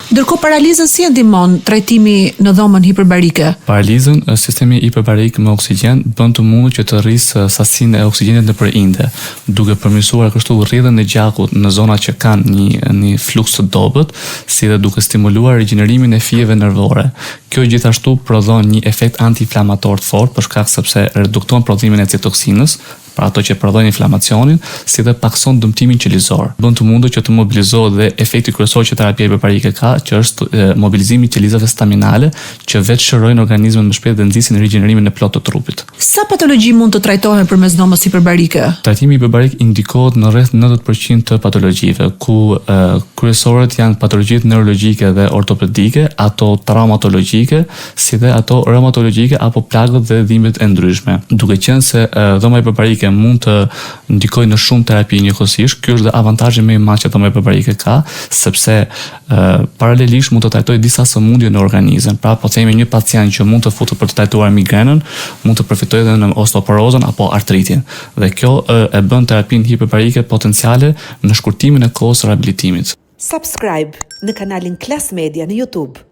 Ndërkohë paralizën si e ndihmon trajtimi në dhomën hiperbarike? Paralizën, sistemi hiperbarik me oksigjen bën të mundur që të rrisë sasinë e oksigjenit nëpër inde, duke përmirësuar kështu rrjedhën e gjakut në zonat që kanë një fluks të dobët, si dhe duke stimuluar rigjenerimin e fijeve nervore. Kjo gjithashtu prodhon një efekt anti-inflamator të fortë për shkak sepse redukton prodhimin e citoksinës, pra ato që prodhojnë inflamacionin, si dhe pakson dëmtimin qelizor. Bën të mundur që të mobilizohet dhe efekti kryesor që terapia hiperbarike ka, që është mobilizimi i qelizave staminale, që vetë shërojnë organizmin më shpejt dhe nxisin rigjenerimin e plotë të trupit. Sa patologji mund të trajtohen përmes dhomës hiperbarike? Trajtimi hiperbarik indikohet në rreth 90% të patologjive, ku kryesorët janë patologjitë neurologjike dhe ortopedike, ato traumatologjike, si dhe ato reumatologjike apo plagët dhe dhimbjet e ndryshme. Duke qenë se dhoma hiperbarike mund të ndikojë në shumë terapi njëkohësisht, ky është dhe avantazhi më i madh që dhoma hiperbarike ka, sepse paralelisht mund të trajtojë disa sëmundje në organizëm. Pra, po themi një pacient që mund të futet për të trajtuar migrenën, mund të përfitojë edhe në osteoporozën apo artritin. Dhe kjo e bën terapinë hiperbarike potenciale në shkurtimin e kohës së riabilitimit. Subscribe në kanalin Klas Media në YouTube.